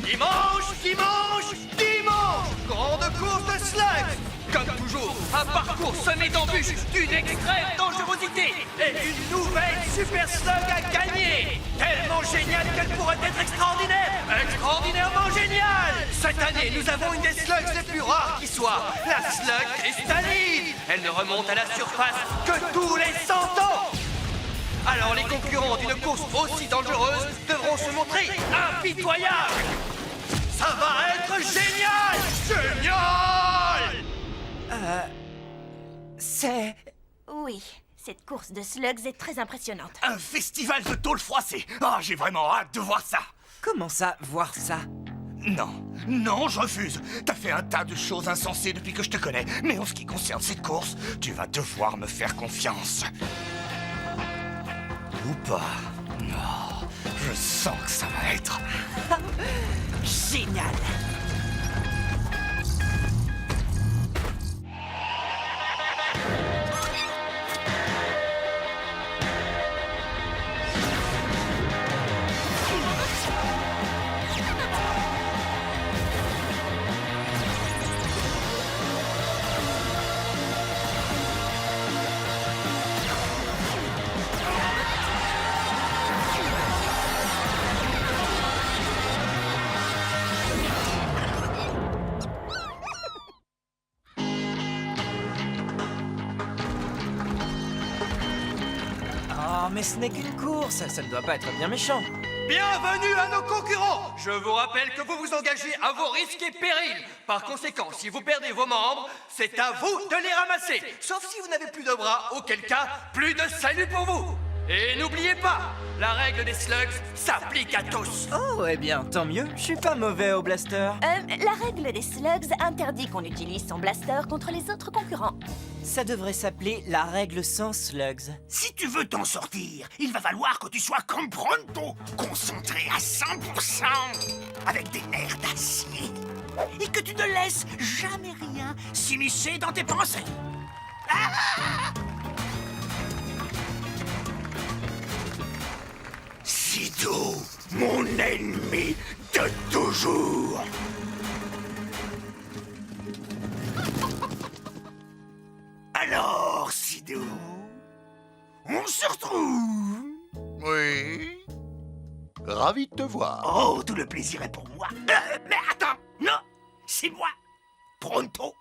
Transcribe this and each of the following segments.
Dimanche, dimanche, dimanche, grande course de slugs. Comme toujours, un parcours semé d'embûches, d'une extrême dangerosité et une nouvelle super slug à gagner. Tellement géniale qu'elle pourrait être extraordinaire, extraordinairement géniale. Cette année, nous avons une des slugs les plus rares qui soit, la slug cristalline. Elle ne remonte à la surface que tous les 100 ans. Alors les concurrents d'une course aussi dangereuse devront se montrer impitoyables. Ça va être génial! Génial! C'est... Oui, cette course de slugs est très impressionnante. Un festival de tôle froissée. Ah, j'ai vraiment hâte de voir ça. Comment ça, voir ça? Non, non, je refuse. T'as fait un tas de choses insensées depuis que je te connais. Mais en ce qui concerne cette course, tu vas devoir me faire confiance. Ou pas. Non, je sens que ça va être... Génial! Oh, mais ce n'est qu'une course, ça ne doit pas être bien méchant. Bienvenue à nos concurrents! Je vous rappelle que vous vous engagez à vos risques et périls. Par conséquent, si vous perdez vos membres, c'est à vous de les ramasser. Sauf si vous n'avez plus de bras, auquel cas, plus de salut pour vous. Et n'oubliez pas, la règle des slugs s'applique à tous. Oh, eh bien, tant mieux, je suis pas mauvais au blaster. La règle des slugs interdit qu'on utilise son blaster contre les autres concurrents. Ça devrait s'appeler la règle sans slugs. Si tu veux t'en sortir, il va falloir que tu sois comme Pronto, concentré à 100%, avec des nerfs d'acier, et que tu ne laisses jamais rien s'immiscer dans tes pensées. Sido, mon ennemi de toujours. Alors, Sido, on se retrouve. Oui. Ravi de te voir. Oh, tout le plaisir est pour moi. Mais attends, non, c'est moi, Pronto,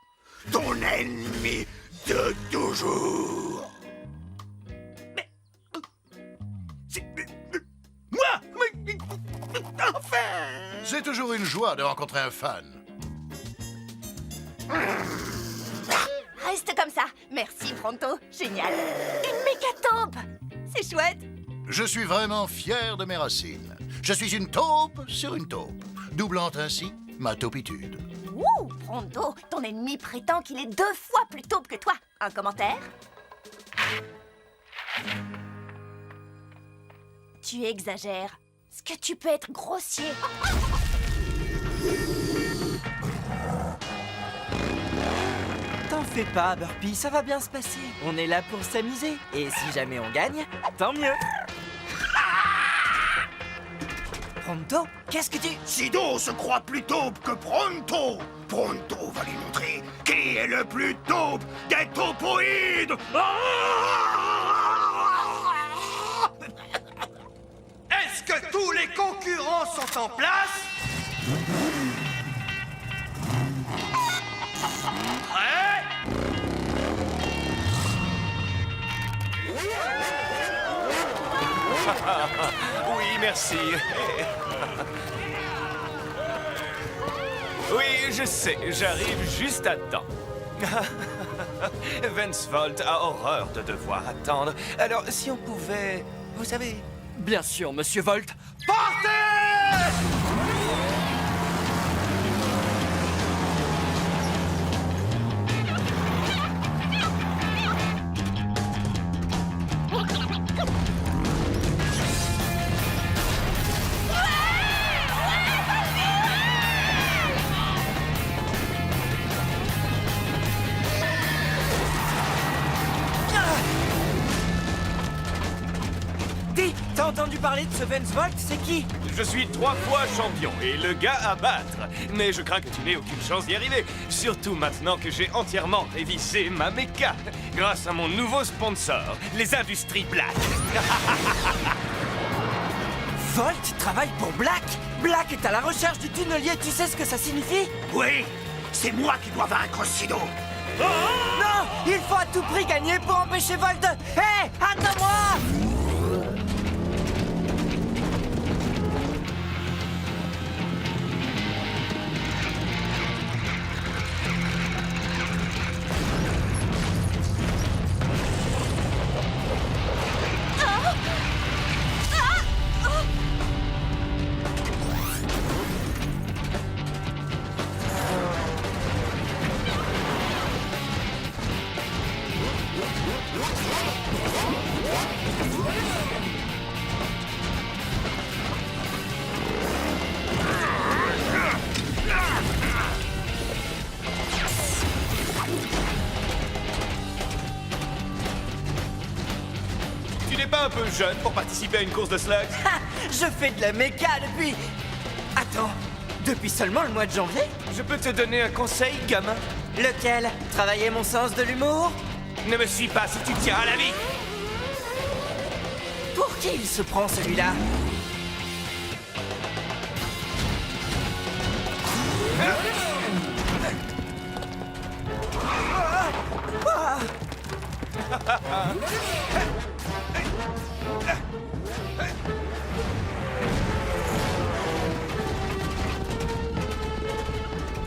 ton ennemi de toujours. Mais, c'est moi, mais, enfin. C'est toujours une joie de rencontrer un fan. Reste comme ça. Merci, Pronto. Génial. Une mécataupe. C'est chouette. Je suis vraiment fier de mes racines. Je suis une taupe sur une taupe, doublant ainsi ma taupitude. Ouh, Pronto, ton ennemi prétend qu'il est 2 fois plus taupe que toi. Un commentaire? Tu exagères. Est-ce que tu peux être grossier? T'en fais pas, Burpee, ça va bien se passer. On est là pour s'amuser. Et si jamais on gagne, tant mieux. Pronto, qu'est-ce que tu... Sido se croit plus taupe que Pronto. Pronto va lui montrer qui est le plus taupe des taupoïdes. Est-ce que tous les concurrents sont en place? Prêts? Oui, merci. Oui, je sais, j'arrive juste à temps. Vance Volt a horreur de devoir attendre. Alors, si on pouvait... Vous savez... Bien sûr, Monsieur Volt. Partez! entendu parler de ce Vance Volt, c'est qui? Je suis 3 fois champion et le gars à battre. Mais je crains que tu n'aies aucune chance d'y arriver. Surtout maintenant que j'ai entièrement révisé ma méca. Grâce à mon nouveau sponsor, les Industries Black. Volt travaille pour Black? Black est à la recherche du tunnelier, tu sais ce que ça signifie? Oui, c'est moi qui dois vaincre Sido. Non! Il faut à tout prix gagner pour empêcher Volt de... Hé! Attends-moi! Tu n'es pas un peu jeune pour participer à une course de slugs? Ha! Je fais de la méca depuis... Attends, depuis seulement le mois de janvier? Je peux te donner un conseil, gamin? Lequel? Travailler mon sens de l'humour? Ne me suis pas si tu tiens à la vie! Pour qui il se prend celui-là?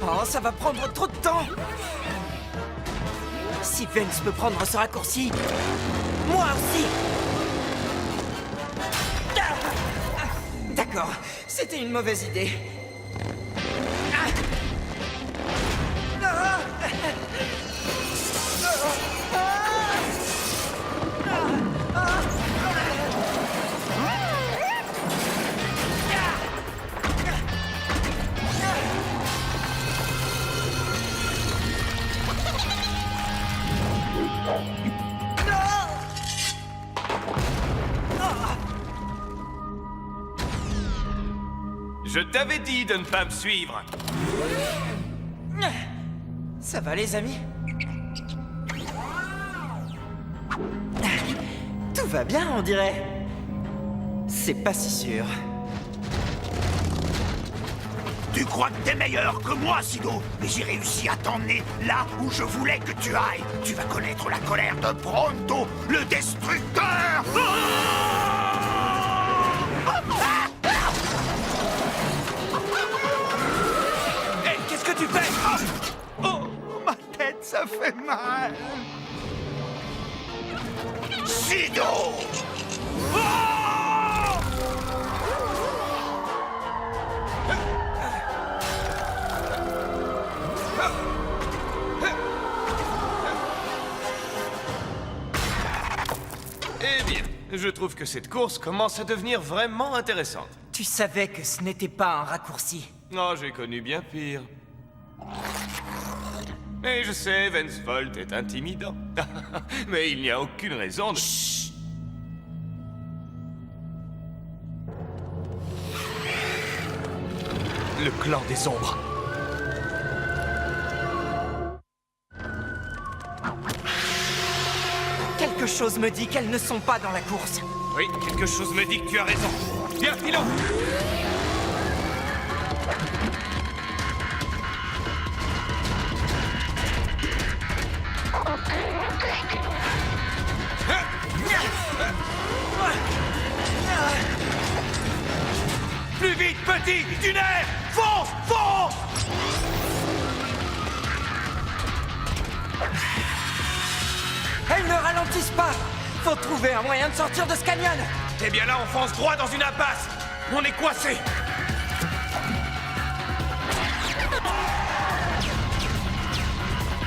Oh, ça va prendre trop de temps! Si Vance peut prendre ce raccourci, moi aussi! D'accord, c'était une mauvaise idée. Je t'avais dit de ne pas me suivre. Ça va, les amis? Tout va bien, on dirait. C'est pas si sûr. Tu crois que t'es meilleur que moi, Sido, mais j'ai réussi à t'emmener là où je voulais que tu ailles. Tu vas connaître la colère de Pronto, le destructeur. Hé, qu'est-ce que tu fais? Oh, ma tête, ça fait mal. Sido! Eh bien, je trouve que cette course commence à devenir vraiment intéressante. Tu savais que ce n'était pas un raccourci. Oh, j'ai connu bien pire. Et je sais, Vance Volt est intimidant. Mais il n'y a aucune raison de... Chut. Le clan des ombres. Quelque chose me dit qu'elles ne sont pas dans la course. Oui, quelque chose me dit que tu as raison. Viens, filons! Plus vite, petit! Du nerf! Fonce! Fonce! Elles ne ralentissent pas. Faut trouver un moyen de sortir de ce canyon. Eh bien là, on fonce droit dans une impasse. On est coincé.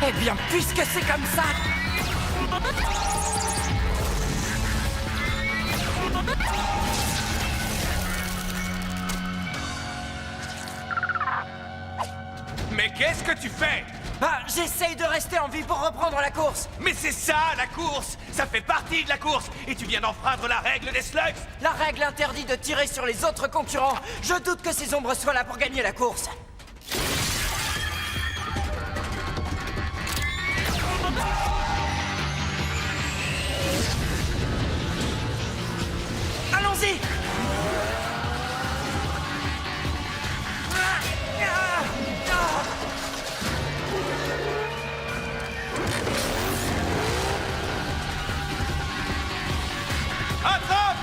Eh bien, puisque c'est comme ça... Mais qu'est-ce que tu fais? Bah, j'essaye de rester en vie pour reprendre la course. Mais c'est ça, la course! Ça fait partie de la course! Et tu viens d'enfreindre la règle des slugs! La règle interdit de tirer sur les autres concurrents. Je doute que ces ombres soient là pour gagner la course. Allons-y! Attrape!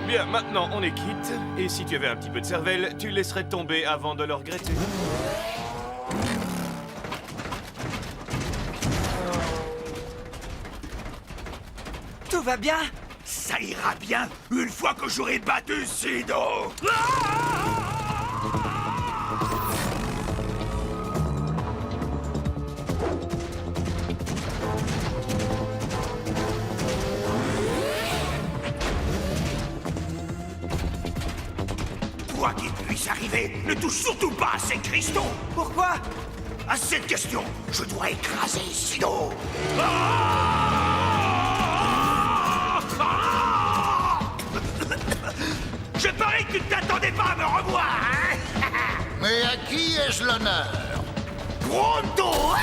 Bien, maintenant on est quitte. Et si tu avais un petit peu de cervelle, tu laisserais tomber avant de le regretter. Tout va bien? Ça ira bien une fois que j'aurai battu Sido. Quoi qu'il puisse arriver, ne touche surtout pas à ces cristaux. Pourquoi? À cette question, je dois écraser Sido. Je parie que tu ne t'attendais pas à me revoir, hein? Mais à qui ai-je l'honneur? Pronto!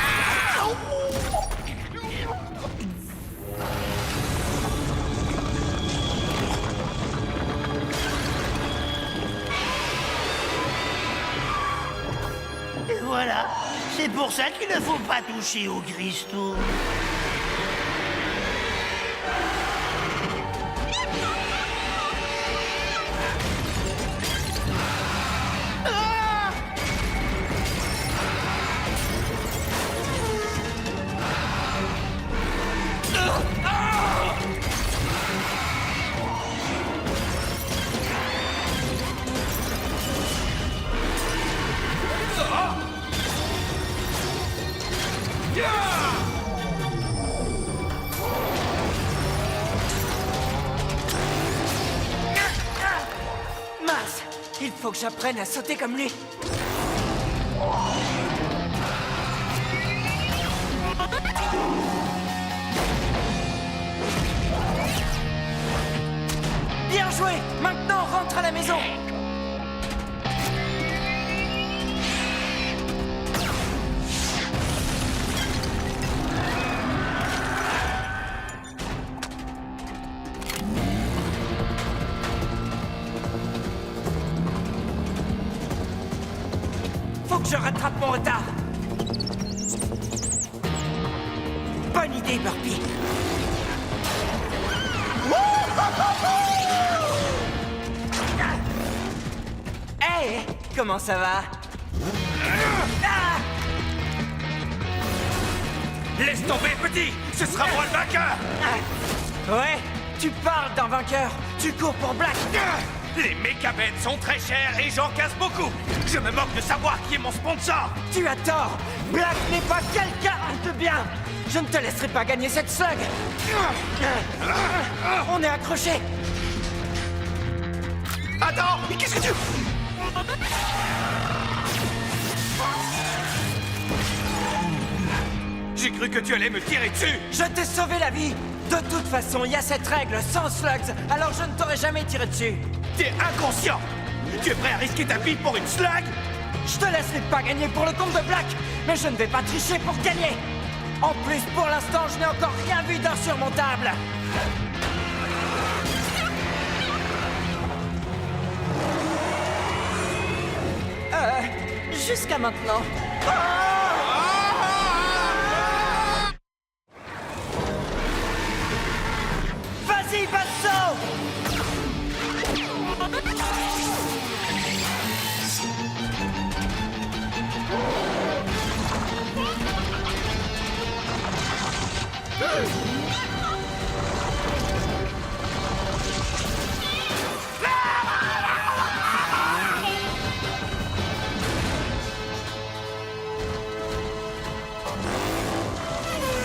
Et voilà, c'est pour ça qu'il ne faut pas toucher aux cristaux. Mince! Il faut que j'apprenne à sauter comme lui. Bien joué! Maintenant, rentre à la maison! Faut que je rattrape mon retard. Bonne idée, Burpee. Hey, comment ça va? Ah! Laisse tomber, petit! Ce sera moi le vainqueur! Ouais, tu parles d'un vainqueur. Tu cours pour Black. Les mécabènes sont très chers et j'en casse beaucoup! Je me moque de savoir qui est mon sponsor! Tu as tort. Black n'est pas quelqu'un de bien. Je ne te laisserai pas gagner cette slug. On est accrochés. Attends! Mais qu'est-ce que tu... J'ai cru que tu allais me tirer dessus! Je t'ai sauvé la vie. De toute façon, il y a cette règle sans slugs, alors je ne t'aurais jamais tiré dessus. T'es inconscient! Tu es prêt à risquer ta vie pour une slug? Je te laisserai pas gagner pour le compte de Black, mais je ne vais pas tricher pour gagner. En plus, pour l'instant, je n'ai encore rien vu d'insurmontable. Jusqu'à maintenant. Vas-y, Basso!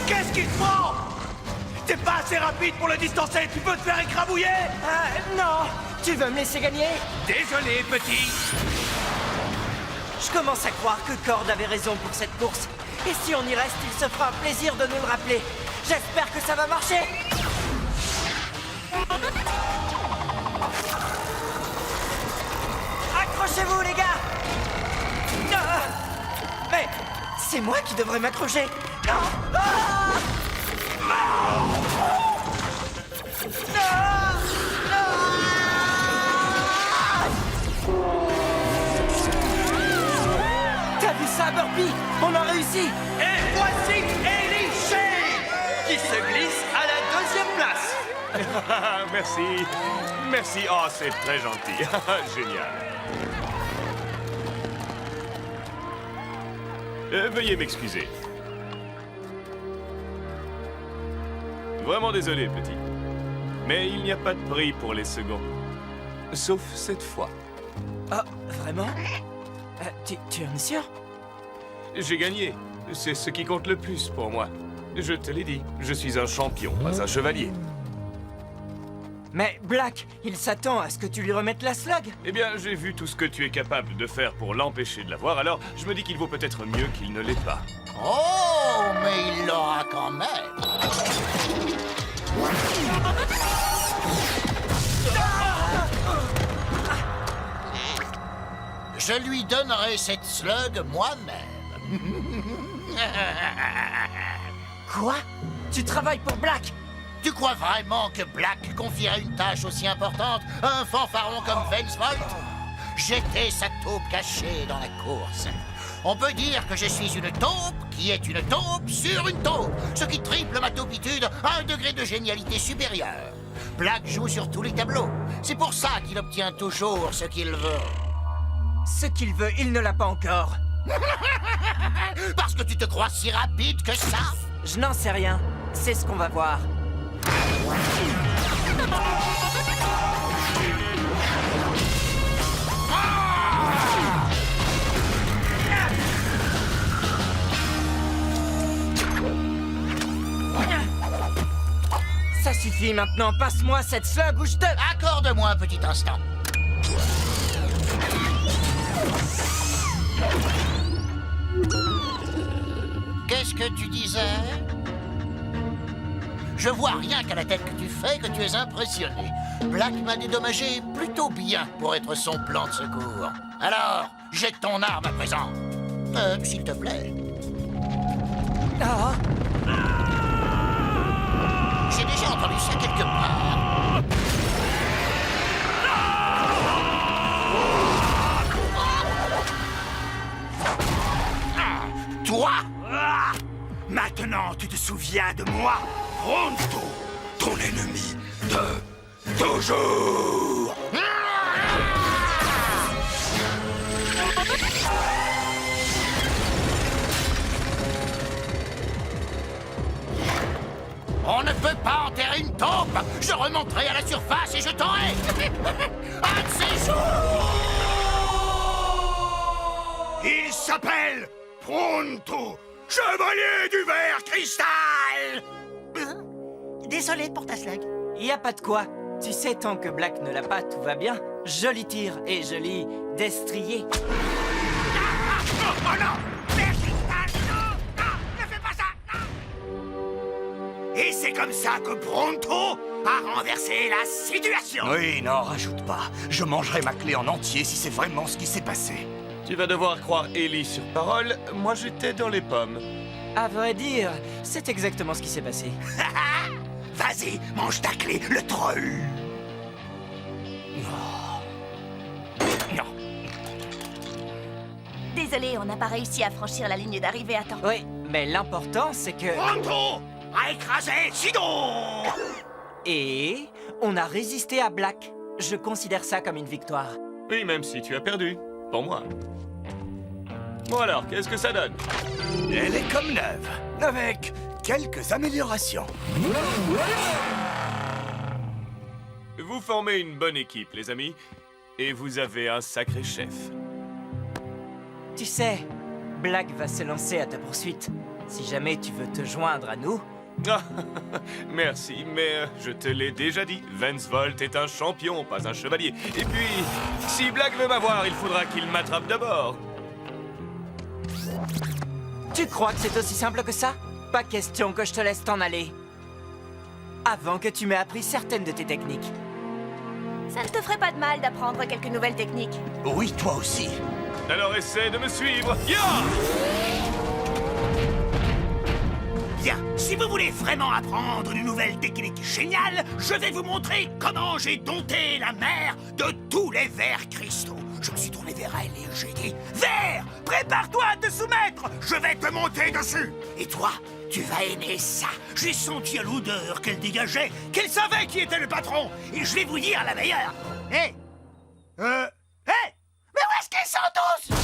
Qu'est-ce qu'il te faut? T'es pas assez rapide pour le distancer. Tu peux te faire écrabouiller. Non! Tu veux me laisser gagner? Désolé, petit. Je commence à croire que Cord avait raison pour cette course. Et si on y reste, il se fera un plaisir de nous le rappeler. J'espère que ça va marcher. Accrochez-vous, les gars! Mais c'est moi qui devrais m'accrocher. Non! T'as vu ça, Burpee? On a réussi! Et voici Ellie Shea, qui se glisse à la deuxième place. Merci. Merci. Oh, c'est très gentil. Génial. Veuillez m'excuser. Vraiment désolé, petit. Mais il n'y a pas de prix pour les seconds. Sauf cette fois. Oh, vraiment? Tu en es sûr? J'ai gagné. C'est ce qui compte le plus pour moi. Je te l'ai dit, je suis un champion, pas un chevalier. Mais Black, il s'attend à ce que tu lui remettes la slug. Eh bien, j'ai vu tout ce que tu es capable de faire pour l'empêcher de l'avoir, alors je me dis qu'il vaut peut-être mieux qu'il ne l'ait pas. Oh, mais il l'aura quand même. Je lui donnerai cette slug moi-même. Quoi? Tu travailles pour Black? Tu crois vraiment que Black confierait une tâche aussi importante à un fanfaron comme Vensvolt? J'étais sa taupe cachée dans la course. On peut dire que je suis une taupe qui est une taupe sur une taupe, ce qui triple ma taupitude à un degré de génialité supérieur. Black joue sur tous les tableaux. C'est pour ça qu'il obtient toujours ce qu'il veut. Ce qu'il veut, il ne l'a pas encore. Parce que tu te crois si rapide que ça? Je n'en sais rien. C'est ce qu'on va voir. Ça suffit maintenant, passe-moi cette slug ou je te... Accorde-moi un petit instant. Qu'est-ce que tu disais? Je vois rien qu'à la tête que tu fais que tu es impressionné. Black m'a dédommagé plutôt bien pour être son plan de secours. Alors, jette ton arme à présent. S'il te plaît. Ah! J'ai déjà entendu ça quelque part. Toi? Maintenant, tu te souviens de moi, Pronto, ton ennemi de toujours. On ne peut pas enterrer une taupe. Je remonterai à la surface et je t'aurai. Un de ces jours. Il s'appelle Pronto, chevalier du verre cristal. Désolé pour ta slug. Y a pas de quoi. Tu sais, tant que Black ne l'a pas, tout va bien. Joli tir et joli destrier. Oh non, verre cristal, non, ne fais pas ça, non. Et c'est comme ça que Pronto a renversé la situation. Oui, non, rajoute pas. Je mangerai ma clé en entier si c'est vraiment ce qui s'est passé. Tu vas devoir croire Ellie sur parole, moi j'étais dans les pommes. À vrai dire, c'est exactement ce qui s'est passé. Vas-y, mange ta clé, le troll. Non. Désolé, on n'a pas réussi à franchir la ligne d'arrivée à temps. Oui, mais l'important, c'est que... Pronto a écrasé Sidon. Et on a résisté à Black. Je considère ça comme une victoire. Oui, même si tu as perdu. Pour moi. Bon alors, qu'est-ce que ça donne? Elle est comme neuve, avec quelques améliorations. Vous formez une bonne équipe, les amis. Et vous avez un sacré chef. Tu sais, Black va se lancer à ta poursuite. Si jamais tu veux te joindre à nous, Ah, merci, mais je te l'ai déjà dit, Vensvolt est un champion, pas un chevalier. Et puis, si Black veut m'avoir, il faudra qu'il m'attrape d'abord. Tu crois que c'est aussi simple que ça? Pas question que je te laisse t'en aller. Avant que tu m'aies appris certaines de tes techniques. Ça ne te ferait pas de mal d'apprendre quelques nouvelles techniques. Oui, toi aussi. Alors essaie de me suivre. Ya! Bien, si vous voulez vraiment apprendre une nouvelle technique géniale, je vais vous montrer comment j'ai dompté la mer de tous les vers cristaux. Je me suis tourné vers elle et j'ai dit « Vers, prépare-toi à te soumettre, je vais te monter dessus !» Et toi, tu vas aimer ça. J'ai senti à l'odeur qu'elle dégageait, qu'elle savait qui était le patron. Et je vais vous dire la meilleure. Hé Mais où est-ce qu'ils sont tous?